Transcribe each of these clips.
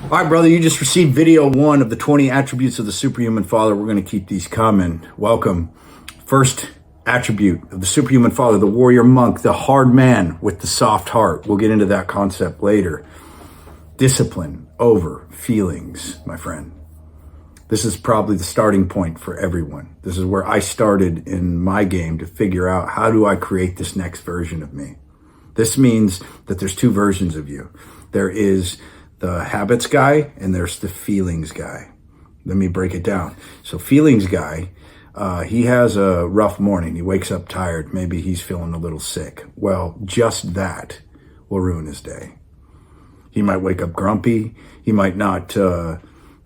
All right, brother, you just received video 1 of the 20 attributes of the superhuman father. We're going to keep these coming. Welcome. First attribute of the superhuman father, the warrior monk, the hard man with the soft heart. We'll get into that concept later. Discipline over feelings, my friend. This is probably the starting point for everyone. This is where I started in my game to figure out, how do I create this next version of me? This means that there's 2 versions of you. There is the habits guy and there's the feelings guy. Let me break it down. So feelings guy, he has a rough morning. He wakes up tired. Maybe he's feeling a little sick. Well, just that will ruin his day. He might wake up grumpy. He might not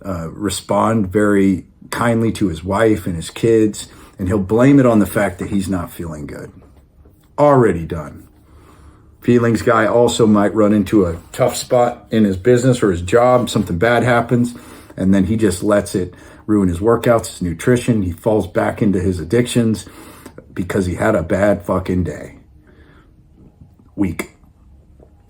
respond very kindly to his wife and his kids, and he'll blame it on the fact that he's not feeling good. Already done. Feelings guy also might run into a tough spot in his business or his job. Something bad happens, and then he just lets it ruin his workouts, his nutrition. He falls back into his addictions because he had a bad fucking day. Weak.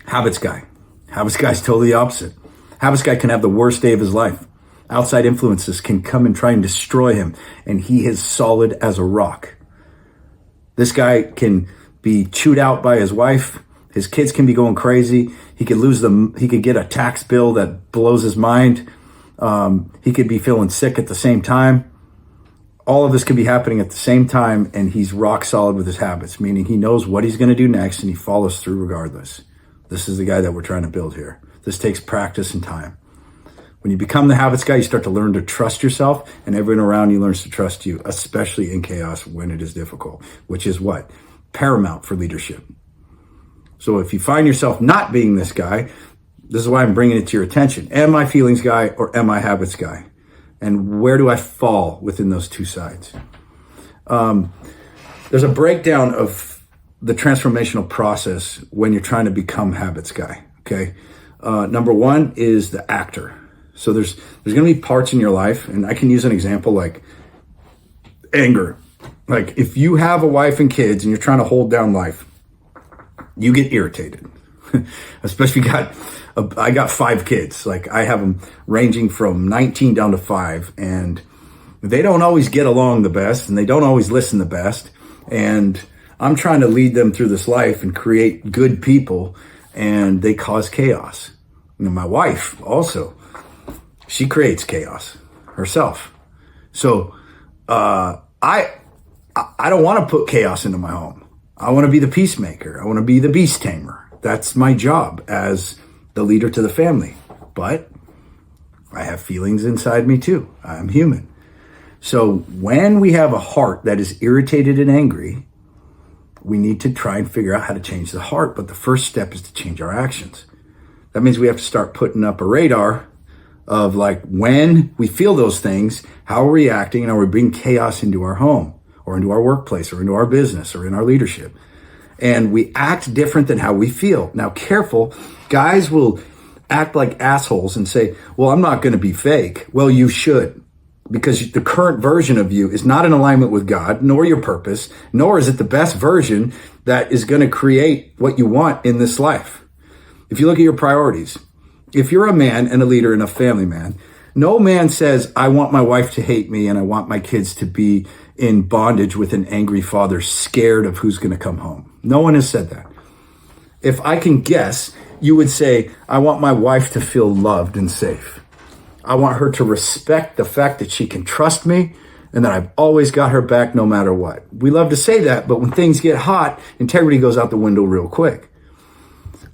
Habits guy. Habits guy's totally opposite. Habits guy can have the worst day of his life. Outside influences can come and try and destroy him, and he is solid as a rock. This guy can be chewed out by his wife. His kids can be going crazy. He could lose them. He could get a tax bill that blows his mind. He could be feeling sick at the same time. All of this could be happening at the same time, and he's rock solid with his habits, meaning he knows what he's going to do next, and he follows through regardless. This is the guy that we're trying to build here. This takes practice and time. When you become the habits guy, you start to learn to trust yourself, and everyone around you learns to trust you, especially in chaos when it is difficult, which is what? Paramount for leadership. So if you find yourself not being this guy, this is why I'm bringing it to your attention. Am I feelings guy or am I habits guy? And where do I fall within those 2 sides? There's a breakdown of the transformational process when you're trying to become habits guy, okay? Number 1 is the actor. So there's going to be parts in your life, and I can use an example like anger. Like if you have a wife and kids and you're trying to hold down life, you get irritated. Especially I got 5 kids. Like I have them ranging from 19 down to 5, and they don't always get along the best, and they don't always listen the best. And I'm trying to lead them through this life and create good people, and they cause chaos. And my wife also, she creates chaos herself. So I don't want to put chaos into my home. I want to be the peacemaker. I want to be the beast tamer. That's my job as the leader to the family. But I have feelings inside me too. I'm human. So when we have a heart that is irritated and angry, we need to try and figure out how to change the heart. But the first step is to change our actions. That means we have to start putting up a radar of like, when we feel those things, how are we acting, and are we bringing chaos into our home or into our workplace or into our business or in our leadership? And we act different than how we feel. Now, careful, guys will act like assholes and say, well, I'm not going to be fake. Well, you should, because the current version of you is not in alignment with God, nor your purpose, nor is it the best version that is going to create what you want in this life. If you look at your priorities, if you're a man and a leader and a family man, no man says, I want my wife to hate me and I want my kids to be in bondage with an angry father, scared of who's going to come home. No one has said that. If I can guess, you would say, I want my wife to feel loved and safe. I want her to respect the fact that she can trust me and that I've always got her back no matter what. We love to say that, but when things get hot, integrity goes out the window real quick.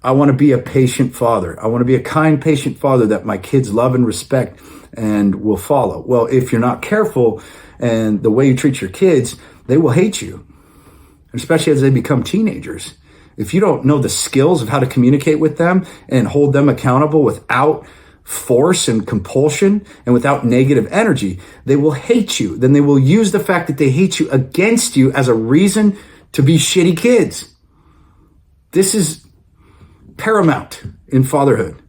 I want to be a patient father. I want to be a kind, patient father that my kids love and respect and will follow. Well, if you're not careful and the way you treat your kids, they will hate you, especially as they become teenagers. If you don't know the skills of how to communicate with them and hold them accountable without force and compulsion and without negative energy, they will hate you. Then they will use the fact that they hate you against you as a reason to be shitty kids. This is paramount in fatherhood.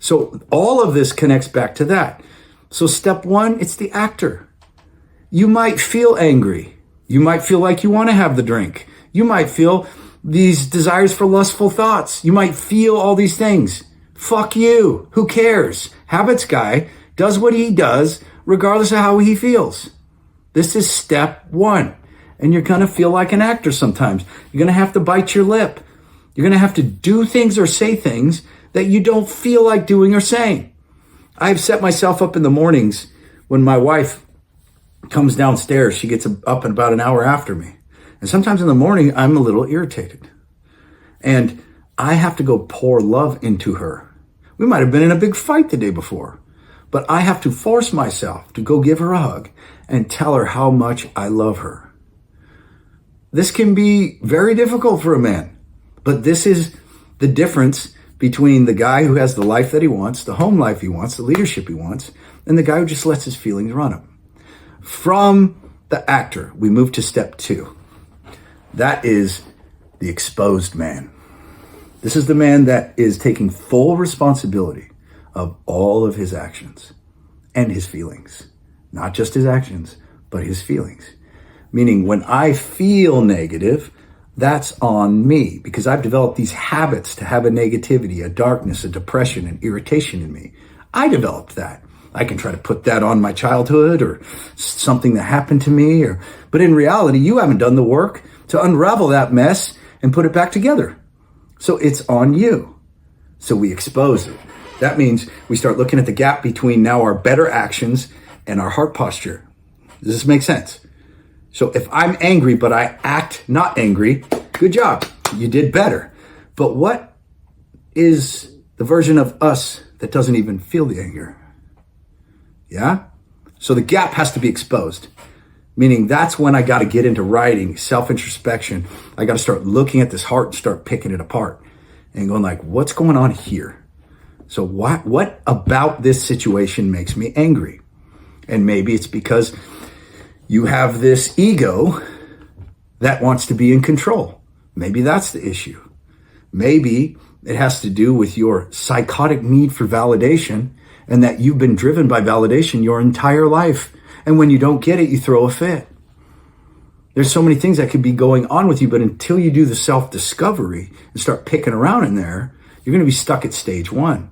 So all of this connects back to that. So step 1, it's the actor. You might feel angry. You might feel like you want to have the drink. You might feel these desires for lustful thoughts. You might feel all these things. Fuck you. Who cares? Habits guy does what he does regardless of how he feels. This is step one. And you're going to feel like an actor sometimes. You're going to have to bite your lip. You're going to have to do things or say things that you don't feel like doing or saying. I've set myself up in the mornings when my wife comes downstairs. She gets up in about an hour after me. And sometimes in the morning, I'm a little irritated. And I have to go pour love into her. We might have been in a big fight the day before, but I have to force myself to go give her a hug and tell her how much I love her. This can be very difficult for a man, but this is the difference between the guy who has the life that he wants, the home life he wants, the leadership he wants, and the guy who just lets his feelings run him. From the actor, we move to step two. That is the exposed man. This is the man that is taking full responsibility of all of his actions and his feelings. Not just his actions, but his feelings. Meaning when I feel negative, that's on me because I've developed these habits to have a negativity, a darkness, a depression, an irritation in me. I developed that. I can try to put that on my childhood or something that happened to me, but in reality, you haven't done the work to unravel that mess and put it back together. So it's on you. So we expose it. That means we start looking at the gap between now our better actions and our heart posture. Does this make sense? So if I'm angry, but I act not angry, good job. You did better. But what is the version of us that doesn't even feel the anger? Yeah? So the gap has to be exposed. Meaning that's when I got to get into writing, self-introspection. I got to start looking at this heart and start picking it apart and going like, what's going on here? So what about this situation makes me angry? And maybe it's because you have this ego that wants to be in control. Maybe that's the issue. Maybe it has to do with your psychotic need for validation and that you've been driven by validation your entire life. And when you don't get it, you throw a fit. There's so many things that could be going on with you, but until you do the self-discovery and start picking around in there, you're going to be stuck at stage one.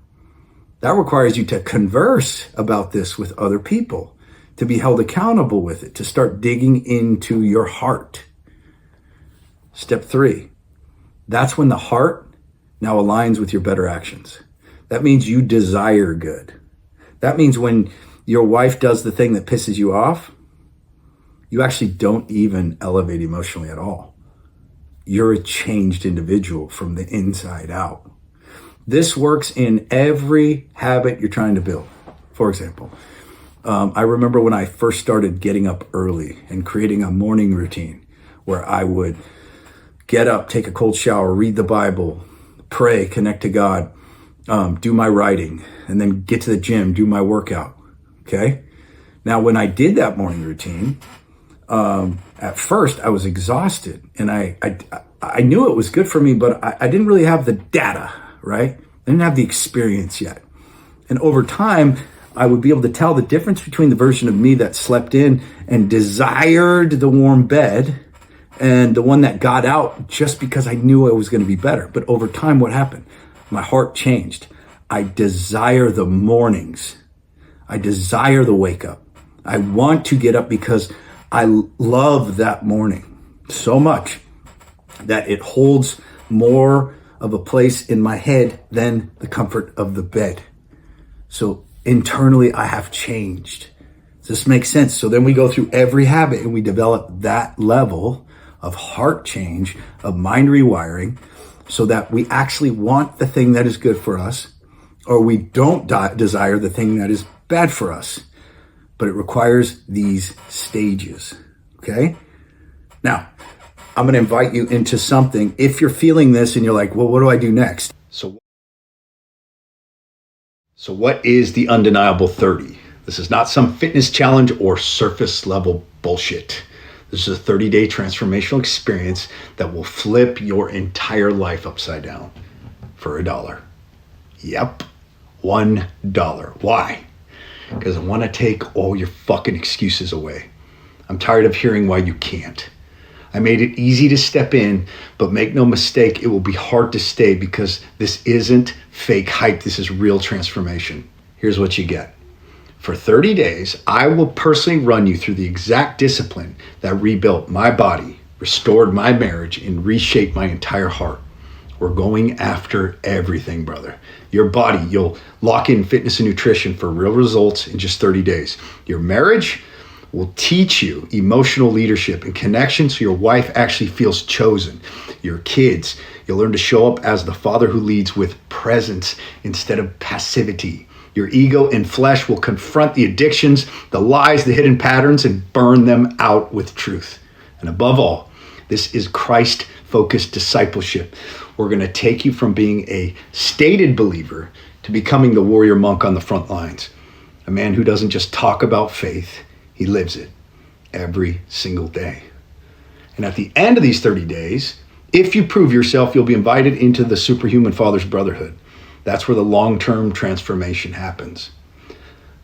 That requires you to converse about this with other people, to be held accountable with it, to start digging into your heart. Step three, that's when the heart now aligns with your better actions. That means you desire good. That means when your wife does the thing that pisses you off, you actually don't even elevate emotionally at all. You're a changed individual from the inside out. This works in every habit you're trying to build. For example, I remember when I first started getting up early and creating a morning routine where I would get up, take a cold shower, read the Bible, pray, connect to God, do my writing, and then get to the gym, do my workout. Okay. Now, when I did that morning routine, at first I was exhausted and I knew it was good for me, but I didn't really have the data, right? I didn't have the experience yet. And over time, I would be able to tell the difference between the version of me that slept in and desired the warm bed and the one that got out just because I knew I was going to be better. But over time, what happened? My heart changed. I desire the mornings. I desire the wake up. I want to get up because I love that morning so much that it holds more of a place in my head than the comfort of the bed. So internally, I have changed. Does this make sense? So then we go through every habit and we develop that level of heart change, of mind rewiring, so that we actually want the thing that is good for us, or we don't desire the thing that is bad for us. But it requires these stages, okay? Now, I'm going to invite you into something. If you're feeling this and you're like, well, what do I do next? So what is the Undeniable 30? This is not some fitness challenge or surface level bullshit. This is a 30-day transformational experience that will flip your entire life upside down for $1. Yep, $1. Why? Because I want to take all your fucking excuses away. I'm tired of hearing why you can't. I made it easy to step in, but make no mistake, it will be hard to stay because this isn't fake hype. This is real transformation. Here's what you get. For 30 days, I will personally run you through the exact discipline that rebuilt my body, restored my marriage, and reshaped my entire heart. We're going after everything, brother. Your body, you'll lock in fitness and nutrition for real results in just 30 days. Your marriage will teach you emotional leadership and connection so your wife actually feels chosen. Your kids, you'll learn to show up as the father who leads with presence instead of passivity. Your ego and flesh will confront the addictions, the lies, the hidden patterns, and burn them out with truth. And above all, this is Christ-focused discipleship. We're going to take you from being a stated believer to becoming the warrior monk on the front lines. A man who doesn't just talk about faith, he lives it every single day. And at the end of these 30 days, if you prove yourself, you'll be invited into the Superhuman Fathers Brotherhood. That's where the long-term transformation happens.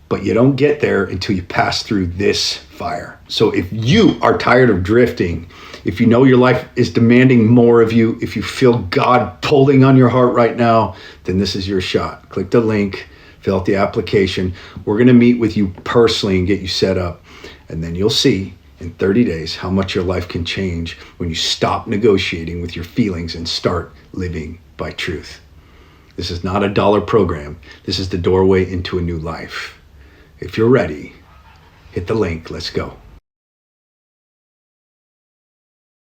But you don't get there until you pass through this fire. So if you are tired of drifting, if you know your life is demanding more of you, if you feel God pulling on your heart right now, then this is your shot. Click the link, fill out the application. We're going to meet with you personally and get you set up. And then you'll see in 30 days how much your life can change when you stop negotiating with your feelings and start living by truth. This is not a dollar program. This is the doorway into a new life. If you're ready, hit the link. Let's go.